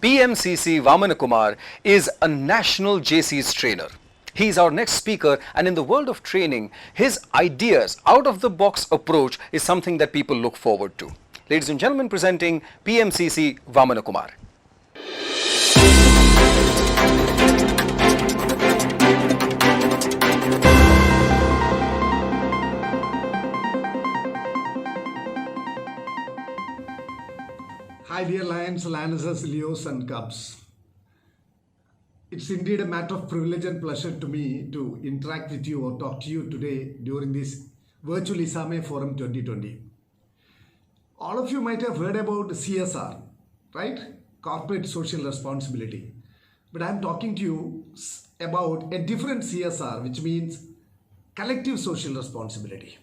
PMCC VamanKumar is a national JC's trainer. He is our next speaker, and in the world of training, his ideas, out-of-the-box approach is something that people look forward to. Ladies and gentlemen, presenting PMCC VamanKumar. Hi dear Lions, Lionesses, Leos and Cubs. It's indeed a matter of privilege and pleasure to me to interact with you or talk to you today during this virtual ISAME Forum 2020. All of you might have heard about CSR, right? Corporate Social Responsibility. But I'm talking to you about a different CSR, which means Collective Social Responsibility.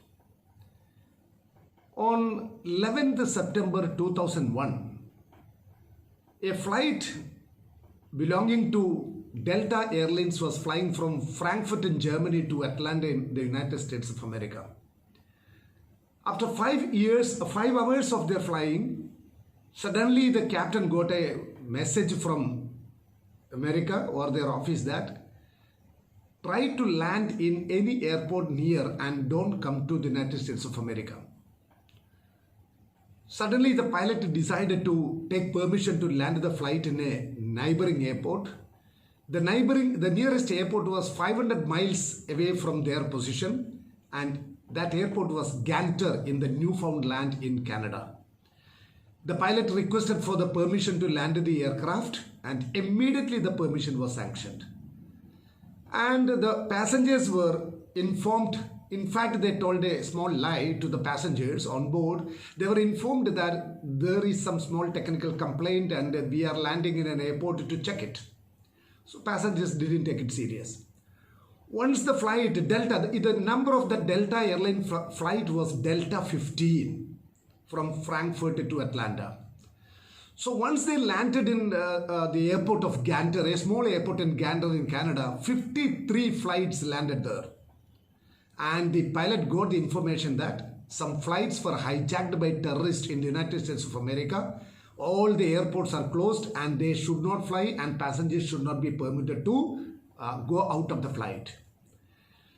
On 11th September 2001, a flight belonging to Delta Airlines was flying from Frankfurt in Germany to Atlanta in the United States of America. After 5 hours of their flying, suddenly the captain got a message from America or their office that try to land in any airport near and don't come to the United States of America. Suddenly, the pilot decided to take permission to land the flight in a neighboring airport. The nearest airport was 500 miles away from their position, and that airport was Ganter in the Newfoundland in Canada. The pilot requested for the permission to land the aircraft, and immediately the permission was sanctioned. And the passengers were informed. In fact, they told a small lie to the passengers on board. They were informed that there is some small technical complaint and we are landing in an airport to check it. So passengers didn't take it serious. Once the flight, the number of the Delta airline flight was Delta 15 from Frankfurt to Atlanta. So once they landed in the airport of Ganter, a small airport in Ganter in Canada, 53 flights landed there. And the pilot got the information that some flights were hijacked by terrorists in the United States of America. All the airports are closed and they should not fly, and passengers should not be permitted to go out of the flight.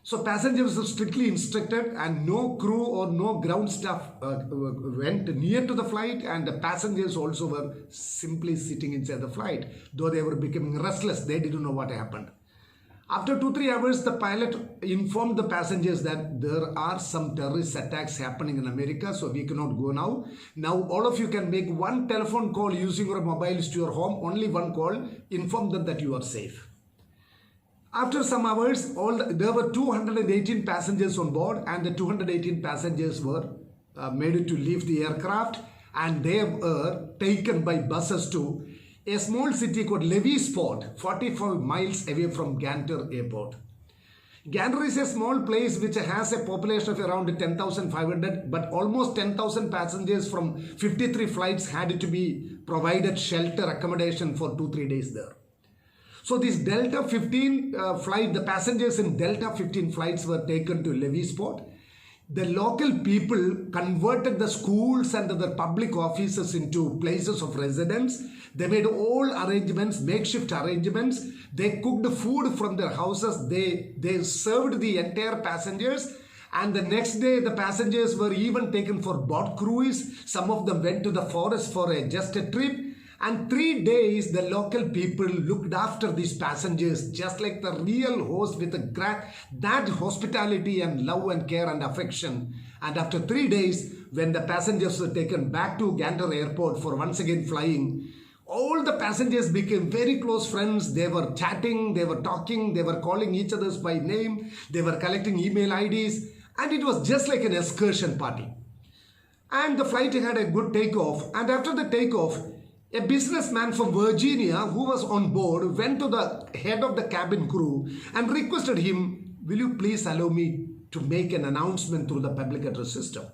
So passengers were strictly instructed, and no crew or no ground staff went near to the flight, and the passengers also were simply sitting inside the flight. Though they were becoming restless, they didn't know what happened. After 2-3 hours, the pilot informed the passengers that there are some terrorist attacks happening in America, so we cannot go now. Now all of you can make one telephone call using your mobiles to your home, only one call, inform them that you are safe. After some hours, there were 218 passengers on board, and the 218 passengers were made to leave the aircraft, and they were taken by buses to a small city called Levisport, 45 miles away from Ganter Airport. Ganter is a small place which has a population of around 10,500, but almost 10,000 passengers from 53 flights had to be provided shelter accommodation for 2-3 days there. So this Delta 15 flight, the passengers in Delta 15 flights were taken to Levisport. The local people converted the schools and the public offices into places of residence. They made all arrangements, makeshift arrangements. They cooked food from their houses. They served the entire passengers. And the next day, the passengers were even taken for boat cruise. Some of them went to the forest for just a trip. And 3 days, the local people looked after these passengers just like the real host with that hospitality and love and care and affection. And after 3 days, when the passengers were taken back to Ganter Airport for once again flying, All the passengers became very close friends. They were chatting, they were talking, they were calling each other by name, they were collecting email IDs, and it was just like an excursion party. And the flight had a good takeoff, and after the takeoff, a businessman from Virginia who was on board went to the head of the cabin crew and requested him, will you please allow me to make an announcement through the public address system?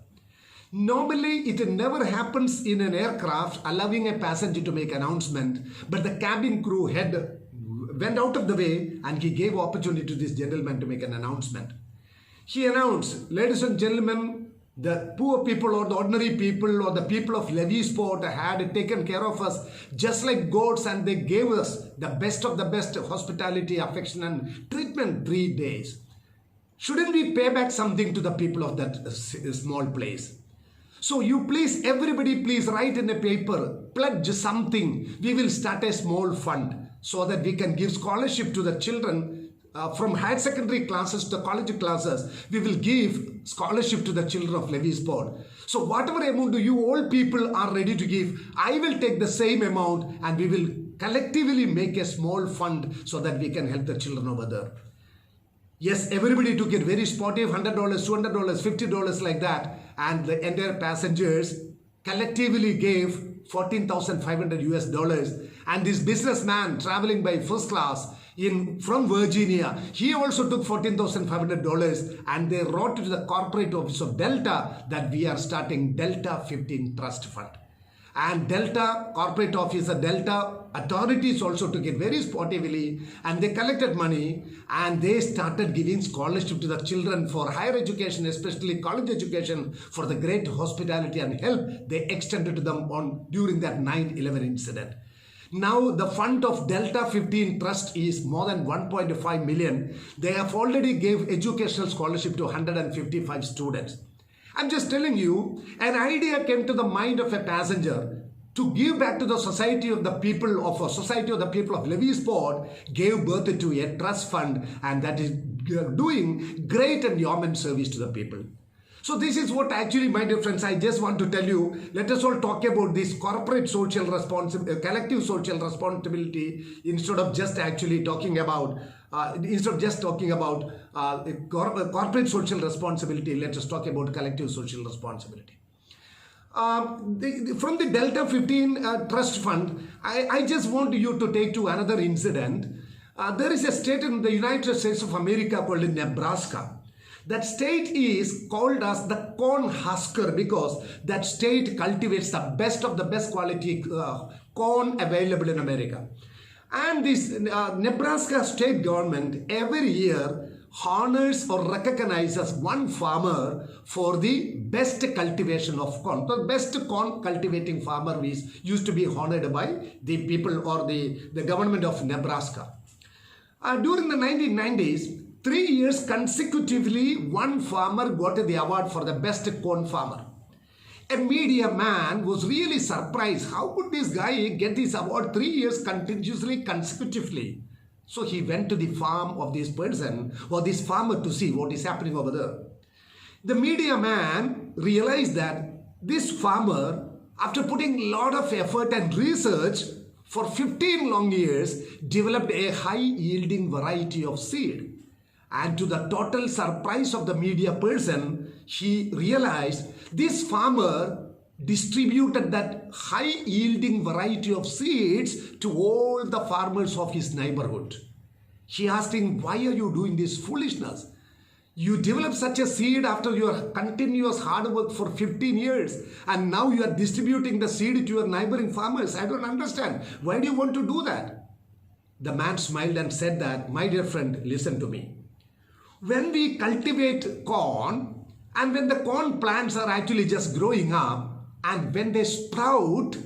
Normally, it never happens in an aircraft allowing a passenger to make announcement, but the cabin crew head went out of the way and he gave opportunity to this gentleman to make an announcement. He announced, ladies and gentlemen, the poor people or the ordinary people or the people of Levisport had taken care of us just like gods, and they gave us the best of the best hospitality, affection and treatment 3 days. Shouldn't we pay back something to the people of that small place? So you please, everybody please write in a paper, pledge something. We will start a small fund so that we can give scholarship to the children from higher secondary classes to college classes. We will give scholarship to the children of Levisport. So whatever amount you all people are ready to give, I will take the same amount and we will collectively make a small fund so that we can help the children over there. Yes, everybody took it very sportive, $100, $200, $50 like that, and the entire passengers collectively gave $14,500 and this businessman traveling by first class from Virginia, he also took $14,500 and they wrote to the corporate office of Delta that we are starting Delta 15 Trust Fund. And Delta corporate office, Delta authorities also took it very sportively and they collected money and they started giving scholarship to the children for higher education, especially college education, for the great hospitality and help they extended to them during that 9/11 incident. Now the fund of Delta 15 Trust is more than 1.5 million. They have already gave educational scholarship to 155 students. I'm just telling you, an idea came to the mind of a passenger to give back to the society of the people of Levisport, gave birth to a trust fund, and that is doing great and yeoman service to the people. So this is what actually, my dear friends, I just want to tell you, let us all talk about this corporate social responsibility, collective social responsibility, instead of just actually talking about, corporate social responsibility, let us talk about collective social responsibility. From the Delta 15 Trust Fund, I just want you to take to another incident. There is a state in the United States of America called Nebraska. That state is called as the corn husker because that state cultivates the best of the best quality corn available in America. And this Nebraska state government every year honors or recognizes one farmer for the best cultivation of corn. The best corn cultivating farmer used to be honored by the people or the government of Nebraska. During the 1990s, 3 years consecutively, one farmer got the award for the best corn farmer. A media man was really surprised. How could this guy get this award 3 years continuously, consecutively? So he went to the farm of this person or this farmer to see what is happening over there. The media man realized that this farmer, after putting a lot of effort and research for 15 long years, developed a high-yielding variety of seed. And to the total surprise of the media person, he realized this farmer distributed that high-yielding variety of seeds to all the farmers of his neighborhood. He asked him, why are you doing this foolishness? You developed such a seed after your continuous hard work for 15 years and now you are distributing the seed to your neighboring farmers. I don't understand. Why do you want to do that? The man smiled and said that, my dear friend, listen to me. When we cultivate corn and when the corn plants are actually just growing up and when they sprout,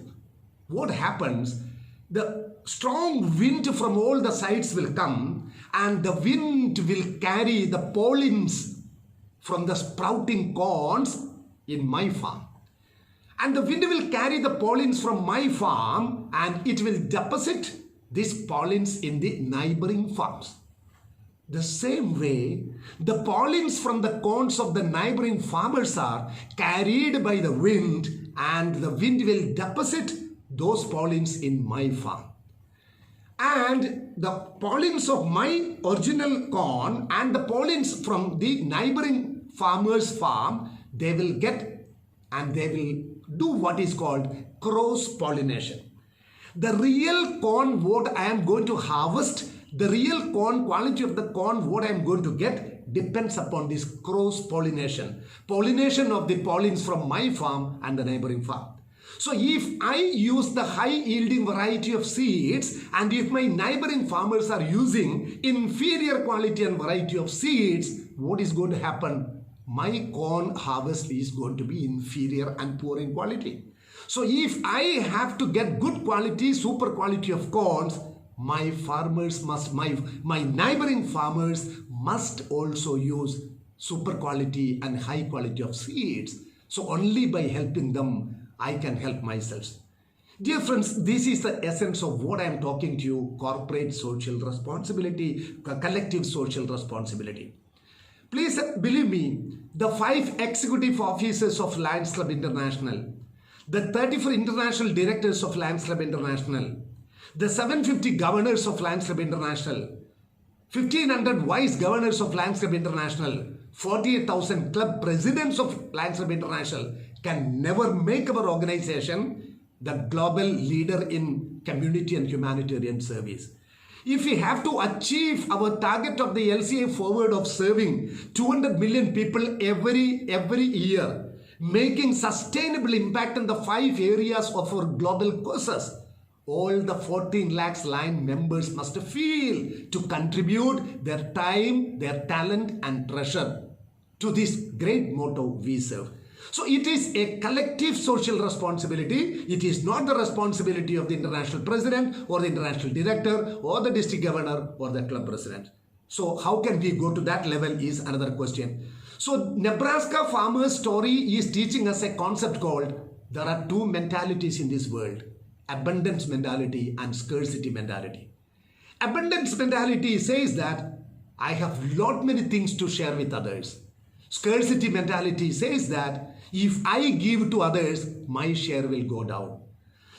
what happens? The strong wind from all the sides will come and the wind will carry the pollens from the sprouting corns in my farm. And the wind will carry the pollens from my farm and it will deposit these pollens in the neighboring farms. The same way, the pollens from the corns of the neighboring farmers are carried by the wind and the wind will deposit those pollens in my farm. And the pollens of my original corn and the pollens from the neighboring farmer's farm, they will get and they will do what is called cross-pollination. The real corn what I am going to harvest, the real corn quality of the corn what I am going to get depends upon this cross-pollination. Pollination of the pollens from my farm and the neighboring farm. So if I use the high yielding variety of seeds and if my neighboring farmers are using inferior quality and variety of seeds, what is going to happen? My corn harvest is going to be inferior and poor in quality. So if I have to get good quality, super quality of corns, my farmers must, my neighboring farmers must also use super quality and high quality of seeds. So only by helping them, I can help myself. Dear friends, this is the essence of what I am talking to you, corporate social responsibility, collective social responsibility. Please believe me, the 5 executive officers of Lions Club International, the 34 international directors of Lions Club International, the 750 governors of Lions Club International, 1500 vice governors of Lions Club International, 48,000 club presidents of Lions Club International can never make our organization the global leader in community and humanitarian service. If we have to achieve our target of the LCA forward of serving 200 million people every year, making sustainable impact in the 5 areas of our global causes, all the 14 lakhs line members must feel to contribute their time, their talent and treasure to this great motto we serve. So it is a collective social responsibility. It is not the responsibility of the international president or the international director or the district governor or the club president. So how can we go to that level is another question. So Nebraska farmer's story is teaching us a concept called there are 2 mentalities in this world. Abundance mentality and scarcity mentality. Abundance mentality says that I have lot many things to share with others. Scarcity mentality says that if I give to others, my share will go down.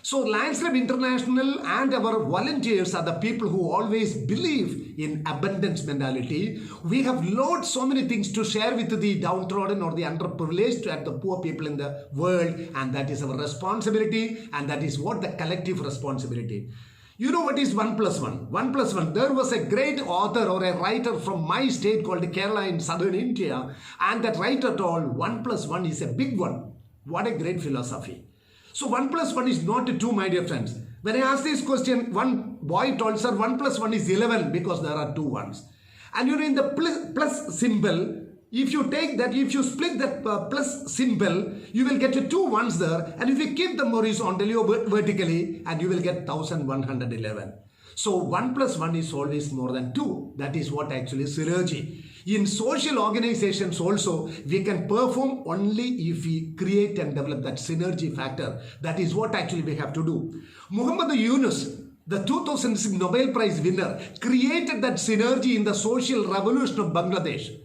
So Lions Club International and our volunteers are the people who always believe in abundance mentality. We have so many things to share with the downtrodden or the underprivileged and the poor people in the world, and that is our responsibility, and that is what the collective responsibility. You know what is 1 plus 1? 1 plus 1. There was a great author or a writer from my state called Kerala in southern India, and that writer told 1 plus 1 is a big one. What a great philosophy. So 1 plus 1 is not 2, my dear friends. When I asked this question, one boy told, sir, 1 plus 1 is 11 because there are 2 ones. And you know, in the plus symbol, if you take that, if you split that plus symbol, you will get 2 ones there. And if you keep them horizontally or vertically, and you will get 1111. So 1 plus 1 is always more than 2. That is what actually is synergy. In social organizations also, we can perform only if we create and develop that synergy factor. That is what actually we have to do. Muhammad Yunus, the 2006 Nobel Prize winner, created that synergy in the social revolution of Bangladesh.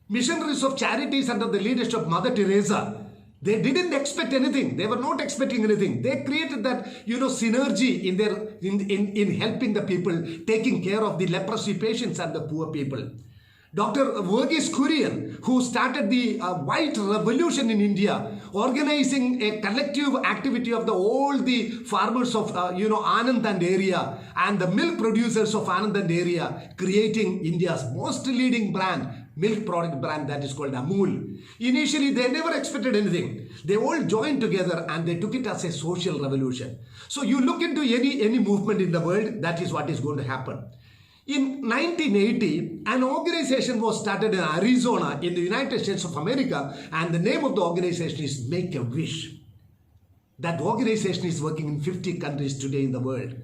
Missionaries of charities under the leadership of Mother Teresa, they didn't expect anything. They were not expecting anything. They created that, synergy in helping the people, taking care of the leprosy patients and the poor people. Dr. Verghese Kurian, who started the white revolution in India, organizing a collective activity of all the farmers of, Anand and area and the milk producers of Anand and area, creating India's most leading brand, milk product brand, that is called Amul. Initially, they never expected anything. They all joined together and they took it as a social revolution. So you look into any movement in the world, that is what is going to happen. In 1980, an organization was started in Arizona in the United States of America, and the name of the organization is Make a Wish. That organization is working in 50 countries today in the world.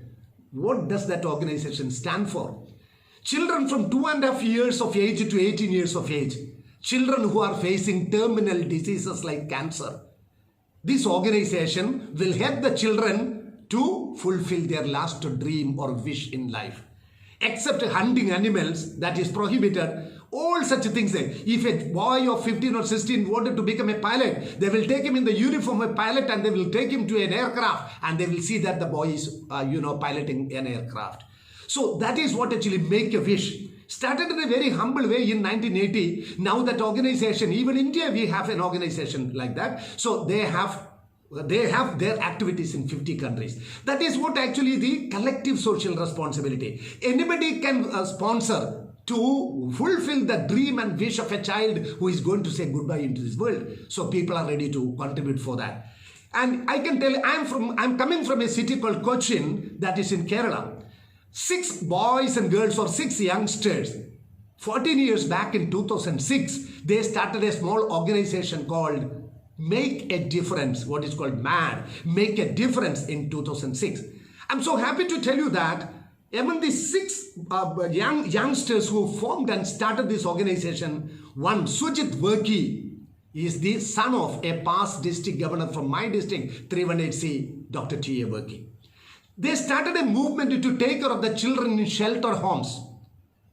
What does that organization stand for? Children from 2.5 years of age to 18 years of age. Children who are facing terminal diseases like cancer. This organization will help the children to fulfill their last dream or wish in life. except hunting animals, that is prohibited. All such things. If a boy of 15 or 16 wanted to become a pilot, they will take him in the uniform of a pilot and they will take him to an aircraft and they will see that the boy is, piloting an aircraft. So that is what actually Make a Wish started in a very humble way in 1980. Now that organization, even India, we have an organization like that. So they have their activities in 50 countries. That is what actually the collective social responsibility. Anybody can sponsor to fulfill the dream and wish of a child who is going to say goodbye into this world. So people are ready to contribute for that. And I can tell you, I'm coming from a city called Cochin, that is in Kerala. 6 boys and girls, or 6 youngsters, 14 years back in 2006, they started a small organization called Make a Difference, what is called MAD, Make a Difference, in 2006. I'm so happy to tell you that among the 6 youngsters who formed and started this organization, one, Sujit Verki, is the son of a past district governor from my district, 318C, Dr. T.A. Verki. They started a movement to take care of the children in shelter homes.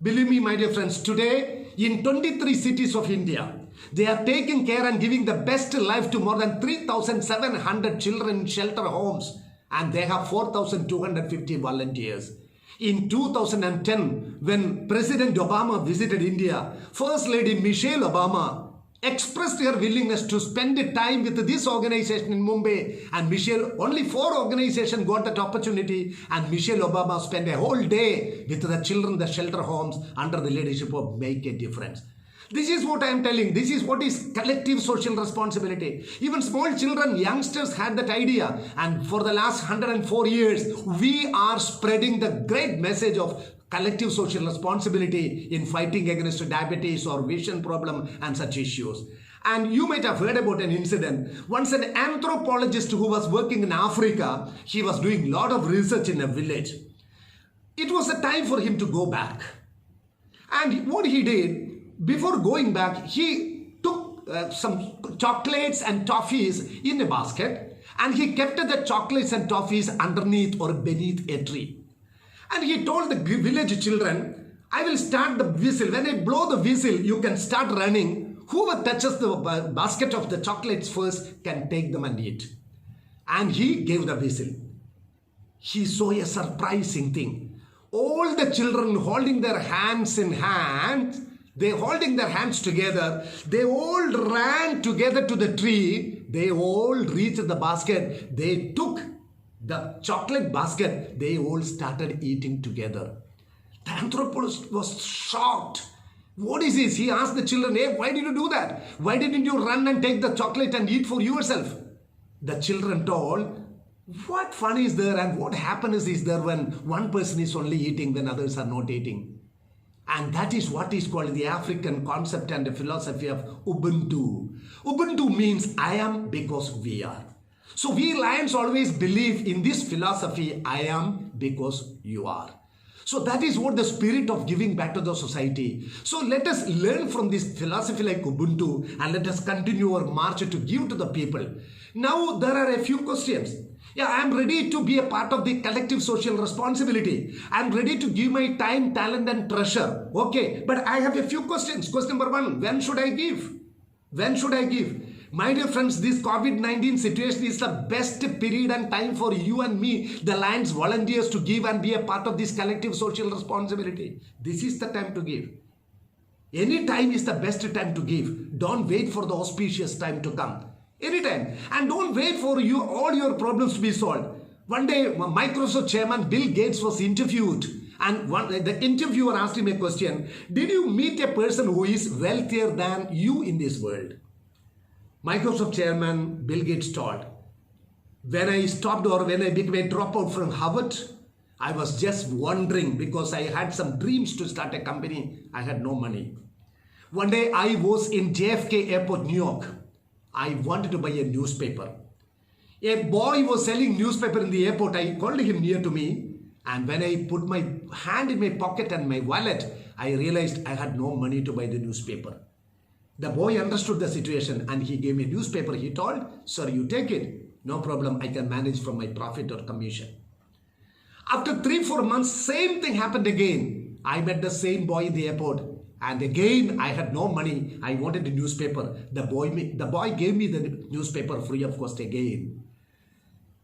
Believe me, my dear friends, today in 23 cities of India, they are taking care and giving the best life to more than 3,700 children in shelter homes, and they have 4,250 volunteers. In 2010, when President Obama visited India, First Lady Michelle Obama expressed her willingness to spend time with this organization in Mumbai, and only 4 organizations got that opportunity, and Michelle Obama spent a whole day with the children, the shelter homes, under the leadership of Make a Difference. This is what I am telling. This is what is collective social responsibility. Even small children, youngsters had that idea. And for the last 104 years, we are spreading the great message of collective social responsibility in fighting against diabetes or vision problem and such issues. And you might have heard about an incident. Once an anthropologist who was working in Africa, he was doing a lot of research in a village. It was a time for him to go back. And what he did, before going back, he took some chocolates and toffees in a basket, and he kept the chocolates and toffees underneath or beneath a tree. And he told the village children, I will start the whistle. When I blow the whistle, you can start running. Whoever touches the basket of the chocolates first can take them and eat. And he gave the whistle. He saw a surprising thing. All the children holding their hands in hand, they holding their hands together, they all ran together to the tree, they all reached the basket, they took the chocolate basket, they all started eating together. The anthropologist was shocked. What is this? He asked the children, hey, why did you do that? Why didn't you run and take the chocolate and eat for yourself? The children told, what fun is there and what happiness is there when one person is only eating when others are not eating? And that is what is called the African concept and the philosophy of Ubuntu. Ubuntu means I am because we are. So we Lions always believe in this philosophy, I am because you are. So that is what the spirit of giving back to the society. So let us learn from this philosophy like Ubuntu and let us continue our march to give to the people. Now there are a few questions. Yeah, I am ready to be a part of the collective social responsibility. I am ready to give my time, talent and treasure. Okay, but I have a few questions. Question number 1, when should I give? When should I give? My dear friends, this COVID-19 situation is the best period and time for you and me, the Lions volunteers, to give and be a part of this collective social responsibility. This is the time to give. Any time is the best time to give. Don't wait for the auspicious time to come. Anytime. And don't wait for all your problems to be solved. One day, Microsoft chairman Bill Gates was interviewed, and the interviewer asked him a question. Did you meet a person who is wealthier than you in this world? Microsoft chairman Bill Gates told, when I stopped or when I became a dropout from Harvard, I was just wondering because I had some dreams to start a company. I had no money. One day I was in JFK Airport, New York. I wanted to buy a newspaper. A boy was selling newspaper in the airport. I called him near to me, and when I put my hand in my pocket and my wallet, I realized I had no money to buy the newspaper. The boy understood the situation and he gave me a newspaper. He told, sir, you take it. No problem, I can manage from my profit or commission. After 3-4 months, same thing happened again. I met the same boy in the airport. And again, I had no money. I wanted a newspaper. The boy gave me the newspaper free of cost again.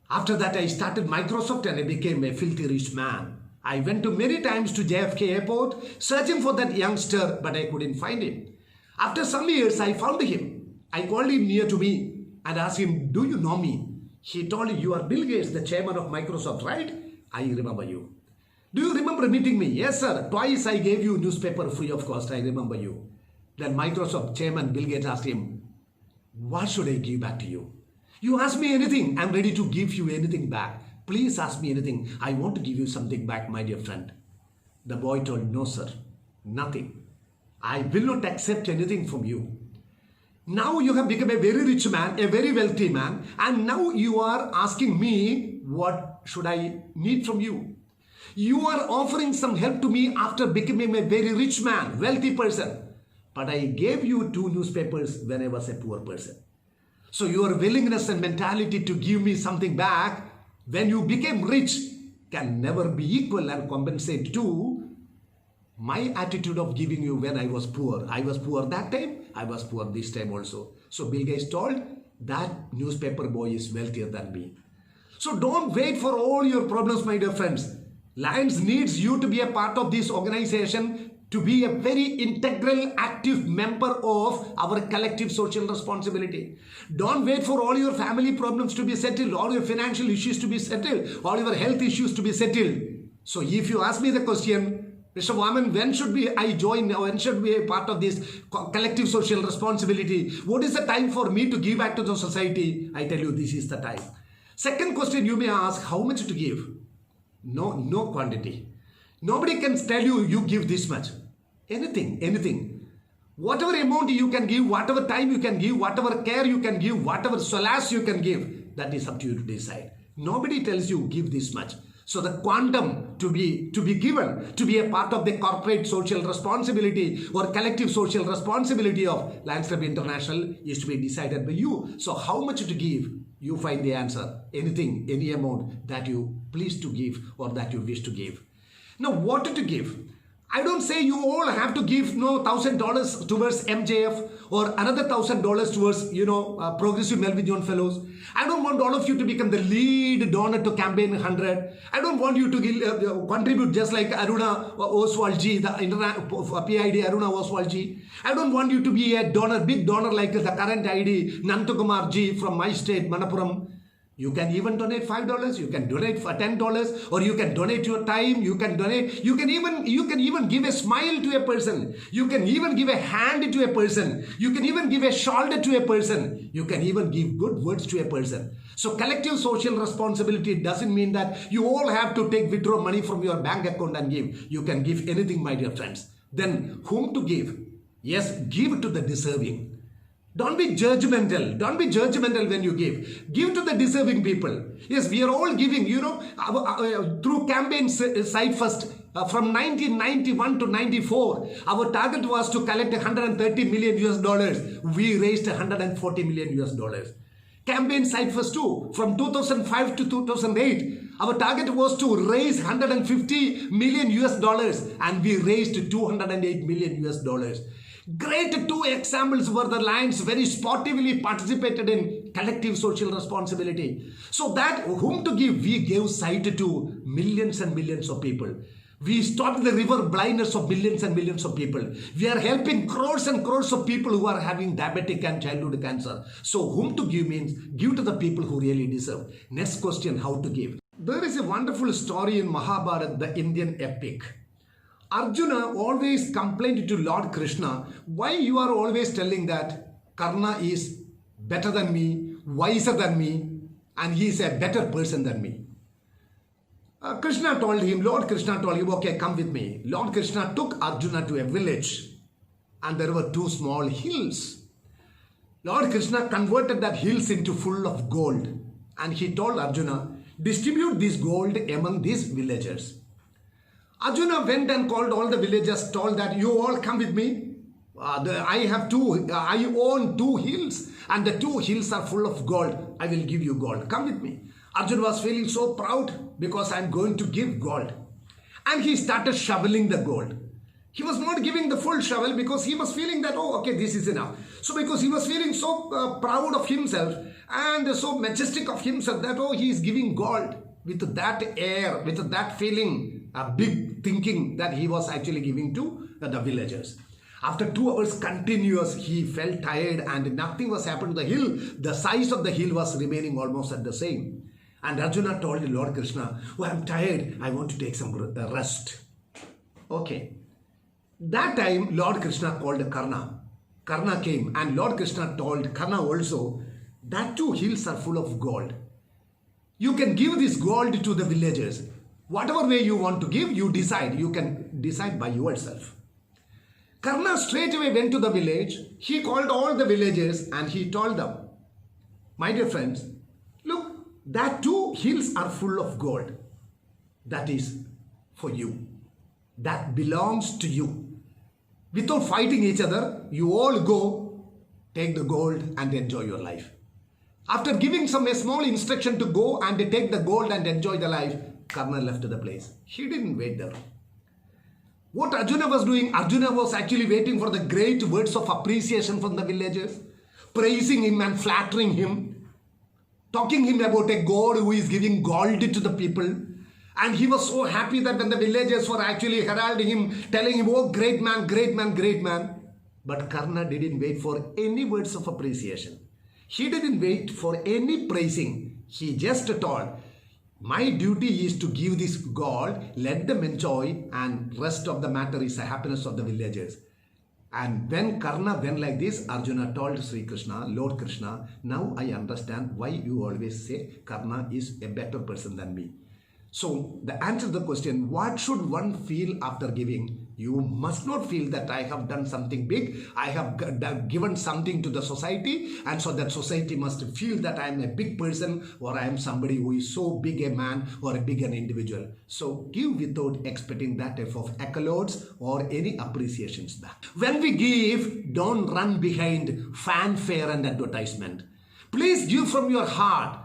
After that, I started Microsoft and I became a filthy rich man. I went to many times to JFK airport searching for that youngster, but I couldn't find him. After some years, I found him. I called him near to me and asked him, "Do you know me?" He told me, "You are Bill Gates, the chairman of Microsoft, right?" "I remember you." "Do you remember meeting me?" "Yes, sir. Twice I gave you newspaper free of cost. I remember you." Then Microsoft chairman Bill Gates asked him, "What should I give back to you?" "You ask me anything. I'm ready to give you anything back. Please ask me anything. I want to give you something back, my dear friend." The boy told, "No, sir. Nothing. I will not accept anything from you. Now you have become a very rich man, a very wealthy man, and now you are asking me what should I need from you. You are offering some help to me after becoming a very rich man, wealthy person. But I gave you 2 newspapers when I was a poor person. So your willingness and mentality to give me something back when you became rich can never be equal and compensate to my attitude of giving you when I was poor. I was poor that time, I was poor this time also." So Bill Gates told, that newspaper boy is wealthier than me. So don't wait for all your problems, my dear friends. Lions needs you to be a part of this organization, to be a very integral, active member of our collective social responsibility. Don't wait for all your family problems to be settled, all your financial issues to be settled, all your health issues to be settled. So if you ask me the question, "Mr. Vaman, when should I join? When should be a part of this collective social responsibility? What is the time for me to give back to the society?" I tell you, this is the time. Second question you may ask, how much to give? No quantity. Nobody can tell you, you give this much. Anything. Whatever amount you can give, whatever time you can give, whatever care you can give, whatever solace you can give, that is up to you to decide. Nobody tells you give this much. So the quantum to be given, to be a part of the corporate social responsibility or collective social responsibility of Lions Club International is to be decided by you. So how much to give? You find the answer. Anything, any amount that you please to give or that you wish to give. Now what to give? I don't say you all have to give $1,000 towards MJF or another $1,000 towards Progressive Melvin John Fellows. I don't want all of you to become the lead donor to Campaign 100. I don't want you to contribute just like Aruna Oswalji, the PID Aruna Oswalji. I don't want you to be a donor, big donor like the current ID Nandakumar Ji from my state, Manappuram. You can even donate $5, you can donate for $10, or you can donate your time, you can even give a smile to a person, you can even give a hand to a person, you can even give a shoulder to a person, you can even give good words to a person. So collective social responsibility doesn't mean that you all have to withdraw money from your bank account and give. You can give anything, my dear friends. Then whom to give? Yes, give to the deserving. Don't be judgmental. Don't be judgmental when you give. Give to the deserving people. Yes, we are all giving, through campaign site first. From 1991 to 94, our target was to collect $130 million. We raised $140 million. Campaign site first too. From 2005 to 2008, our target was to raise $150 million and we raised $208 million. Great 2 examples were the Lions very sportively participated in collective social responsibility. So that whom to give, we gave sight to millions and millions of people. We stopped the river blindness of millions and millions of people. We are helping crores and crores of people who are having diabetic and childhood cancer. So whom to give means give to the people who really deserve. Next question, how to give. There is a wonderful story in Mahabharata, the Indian epic. Arjuna always complained to Lord Krishna, why you are always telling that Karna is better than me, wiser than me, and he is a better person than me. Lord Krishna told him, okay, come with me. Lord Krishna took Arjuna to a village and there were 2 small hills. Lord Krishna converted that hills into full of gold and he told Arjuna, distribute this gold among these villagers. Arjuna went and called all the villagers, told that you all come with me. I own 2 hills and the 2 hills are full of gold. I will give you gold. Come with me. Arjuna was feeling so proud because I am going to give gold. and he started shoveling the gold. He was not giving the full shovel because he was feeling that, oh, okay, this is enough. So because he was feeling so proud of himself and so majestic of himself that, oh, he is giving gold with that air, with that feeling, a big thinking that he was actually giving to the villagers. After 2 hours continuous, he felt tired and nothing was happening to the hill. The size of the hill was remaining almost at the same. And Arjuna told Lord Krishna, oh, I'm tired. I want to take some rest. Okay. That time, Lord Krishna called Karna. Karna came and Lord Krishna told Karna also that 2 hills are full of gold. You can give this gold to the villagers. Whatever way you want to give, you decide. You can decide by yourself. Karna straight away went to the village. He called all the villagers and he told them, my dear friends, look, that 2 hills are full of gold. That is for you. That belongs to you. Without fighting each other, you all go, take the gold and enjoy your life. After giving some small instruction to go and take the gold and enjoy the life, Karna left the place. He didn't wait there. What Arjuna was doing, Arjuna was actually waiting for the great words of appreciation from the villagers, praising him and flattering him, talking him about a God who is giving gold to the people. And he was so happy that when the villagers were actually heralding him, telling him, oh, great man, great man, great man. But Karna didn't wait for any words of appreciation. He didn't wait for any praising. He just told, my duty is to give this gold, let them enjoy, and rest of the matter is the happiness of the villagers. And when Karna went like this, Arjuna told Sri Krishna, Lord Krishna, now I understand why you always say Karna is a better person than me. So the answer to the question, what should one feel after giving? You must not feel that I have done something big. I have given something to the society, and so that society must feel that I am a big person or I am somebody who is so big a man or a big an individual. So give without expecting that type of accolades or any appreciations back. When we give, don't run behind fanfare and advertisement. Please give from your heart.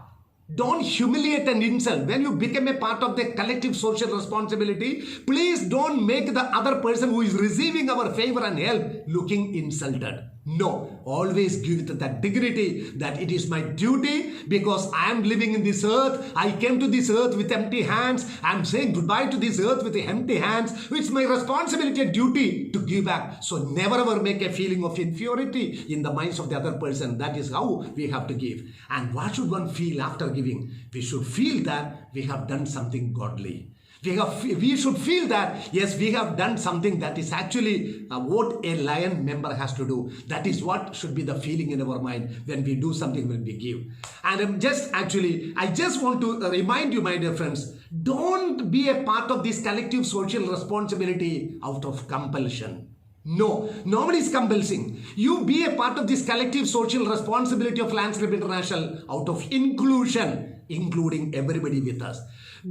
Don't humiliate and insult. When you become a part of the collective social responsibility, please don't make the other person who is receiving our favor and help looking insulted. No, always give it that dignity that it is my duty because I am living in this earth. I came to this earth with empty hands. I am saying goodbye to this earth with empty hands. It's my responsibility and duty to give back. So never ever make a feeling of inferiority in the minds of the other person. That is how we have to give. And what should one feel after giving? We should feel that we have done something godly. We should feel that, yes, we have done something that is actually what a lion member has to do. That is what should be the feeling in our mind when we do something, when we give. And I just want to remind you, my dear friends, don't be a part of this collective social responsibility out of compulsion. No, nobody is compulsing. You be a part of this collective social responsibility of Landscape International out of inclusion, including everybody with us.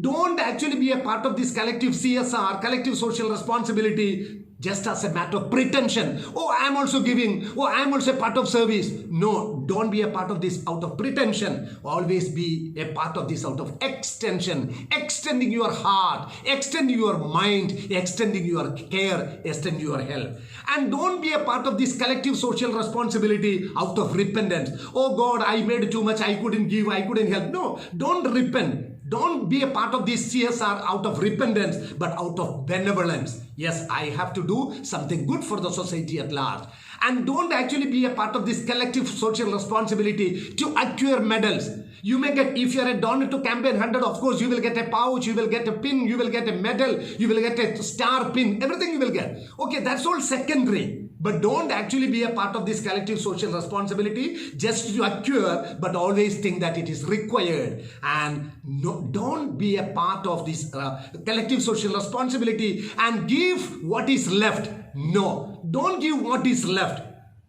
Don't actually be a part of this collective CSR, collective social responsibility, just as a matter of pretension. Oh, I am also giving. Oh, I am also a part of service. No, don't be a part of this out of pretension. Always be a part of this out of extension. Extending your heart, extending your mind, extending your care, extending your help. And don't be a part of this collective social responsibility out of repentance. Oh God, I made too much. I couldn't give. I couldn't help. No, don't repent. Don't be a part of this CSR out of repentance, but out of benevolence. Yes, I have to do something good for the society at large. And don't actually be a part of this collective social responsibility to acquire medals. You may get, if you are a donor to Campaign 100, of course, you will get a pouch, you will get a pin, you will get a medal, you will get a star pin, everything you will get. Okay, that's all secondary. But don't actually be a part of this collective social responsibility just to acquire, but always think that it is required. And no, don't be a part of this collective social responsibility and give what is left. No, don't give what is left,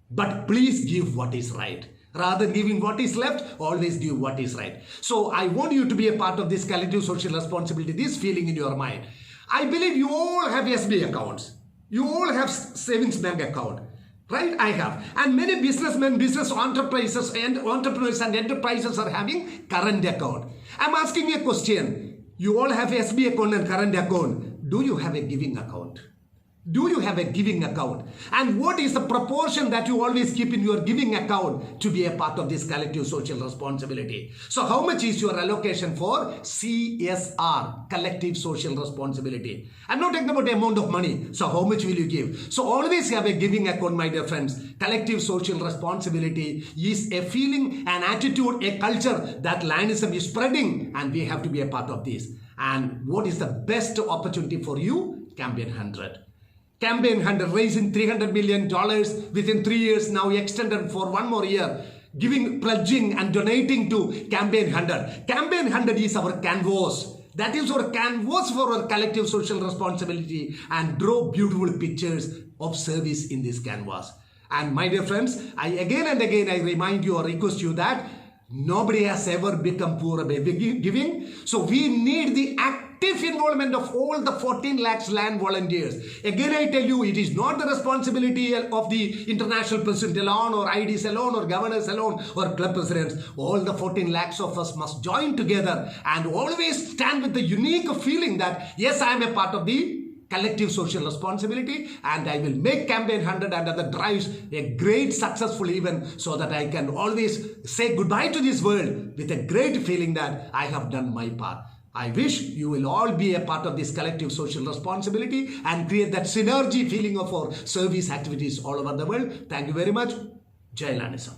but please give what is right. Rather than giving what is left, always give what is right. So I want you to be a part of this collective social responsibility, this feeling in your mind. I believe you all have SB accounts. You all have savings bank account, right? I have. And many businessmen, business entrepreneurs and enterprises are having current account. I'm asking you a question. You all have SB account and current account. do you have a giving account? Do you have a giving account? And what is the proportion that you always keep in your giving account to be a part of this collective social responsibility? So how much is your allocation for CSR, collective social responsibility? I'm not talking about the amount of money. So how much will you give? So always have a giving account, my dear friends. Collective social responsibility is a feeling, an attitude, a culture that Lionism is spreading, and we have to be a part of this. And what is the best opportunity for you? Campaign 100. Campaign 100, raising $300 million within 3 years, now extended for 1 more year. Giving, pledging and donating to Campaign 100. Campaign 100 is our canvas. That is our canvas for our collective social responsibility, and draw beautiful pictures of service in this canvas. And my dear friends, I again and again I remind you or request you that nobody has ever become poor by giving. So we need the active involvement of all the 14 lakhs land volunteers. Again I tell you, it is not the responsibility of the international president alone, or IDs alone, or governors alone, or club presidents. All the 14 lakhs of us must join together and always stand with the unique feeling that yes, I am a part of the collective social responsibility, and I will make Campaign 100 and other drives a great successful event, so that I can always say goodbye to this world with a great feeling that I have done my part. I wish you will all be a part of this collective social responsibility and create that synergy feeling of our service activities all over the world. Thank you very much. Jai Lionism.